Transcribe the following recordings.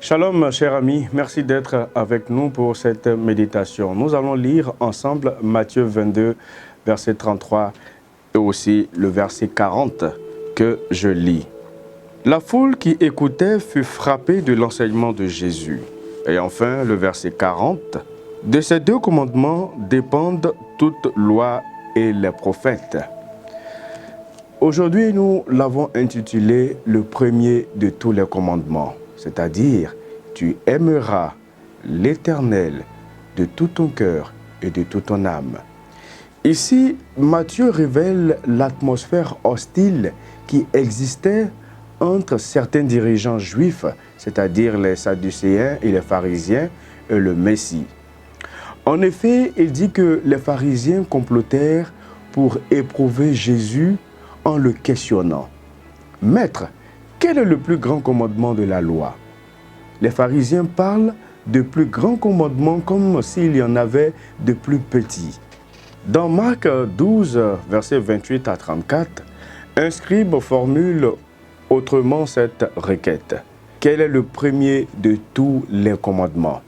Shalom, cher ami, merci d'être avec nous pour cette méditation. Nous allons lire ensemble Matthieu 22, verset 33 et aussi le verset 40 que je lis. La foule qui écoutait fut frappée de l'enseignement de Jésus. Et enfin, le verset 40, de ces deux commandements dépendent toute loi et les prophètes. Aujourd'hui, nous l'avons intitulé le premier de tous les commandements. C'est-à-dire, tu aimeras l'Éternel de tout ton cœur et de toute ton âme. Ici, Matthieu révèle l'atmosphère hostile qui existait entre certains dirigeants juifs, c'est-à-dire les Sadducéens et les pharisiens, et le Messie. En effet, il dit que les pharisiens complotèrent pour éprouver Jésus en le questionnant. « Maître, quel est le plus grand commandement de la loi ?» Les pharisiens parlent de plus grands commandements comme s'il y en avait de plus petits. Dans Marc 12, versets 28 à 34, un scribe formule autrement cette requête. Quel est le premier de tous les commandements?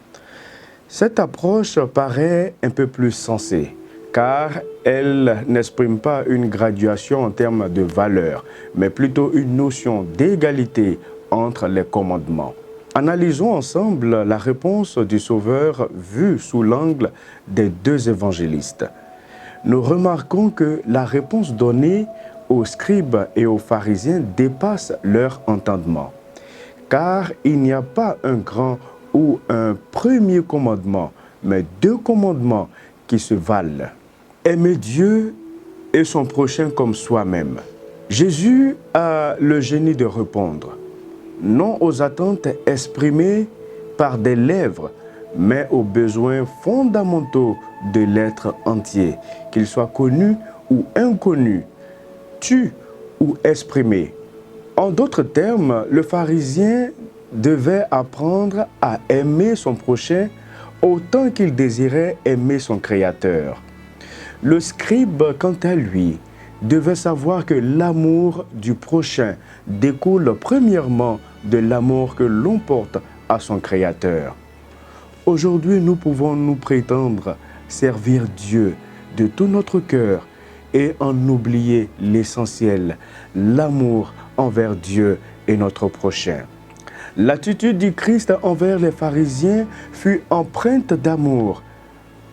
Cette approche paraît un peu plus sensée, car elle n'exprime pas une graduation en termes de valeur, mais plutôt une notion d'égalité entre les commandements. Analysons ensemble la réponse du Sauveur vue sous l'angle des deux évangélistes. Nous remarquons que la réponse donnée aux scribes et aux pharisiens dépasse leur entendement, car il n'y a pas un grand ou un premier commandement, mais deux commandements qui se valent. Aimer Dieu et son prochain comme soi-même. Jésus a le génie de répondre, non aux attentes exprimées par des lèvres, mais aux besoins fondamentaux de l'être entier, qu'il soit connu ou inconnu, tu ou exprimé. En d'autres termes, le pharisien devait apprendre à aimer son prochain autant qu'il désirait aimer son Créateur. Le scribe, quant à lui, devait savoir que l'amour du prochain découle premièrement de l'amour que l'on porte à son Créateur. Aujourd'hui, nous pouvons nous prétendre servir Dieu de tout notre cœur et en oublier l'essentiel, l'amour envers Dieu et notre prochain. L'attitude du Christ envers les pharisiens fut empreinte d'amour.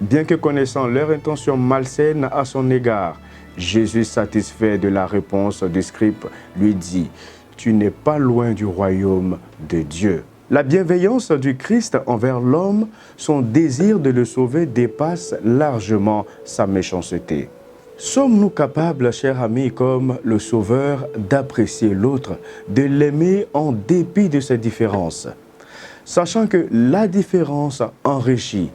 Bien que connaissant leur intention malsaine à son égard, Jésus, satisfait de la réponse du scribe, lui dit « Tu n'es pas loin du royaume de Dieu ». La bienveillance du Christ envers l'homme, son désir de le sauver dépasse largement sa méchanceté. Sommes-nous capables, chers amis, comme le Sauveur, d'apprécier l'autre, de l'aimer en dépit de ses différences, sachant que la différence enrichit?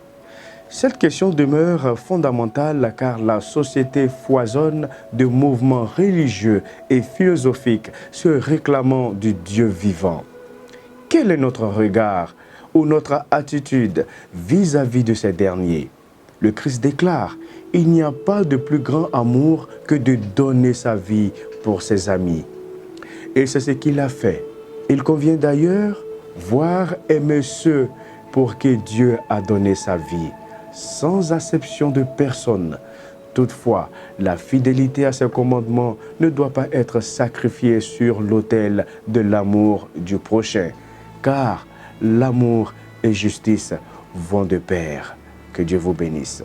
Cette question demeure fondamentale car la société foisonne de mouvements religieux et philosophiques se réclamant du Dieu vivant. Quel est notre regard ou notre attitude vis-à-vis de ces derniers? Le Christ déclare, il n'y a pas de plus grand amour que de donner sa vie pour ses amis. Et c'est ce qu'il a fait. Il convient d'ailleurs voir aimer ceux pour qui Dieu a donné sa vie, sans acception de personne. Toutefois, la fidélité à ses commandements ne doit pas être sacrifiée sur l'autel de l'amour du prochain, car l'amour et justice vont de pair. Que Dieu vous bénisse.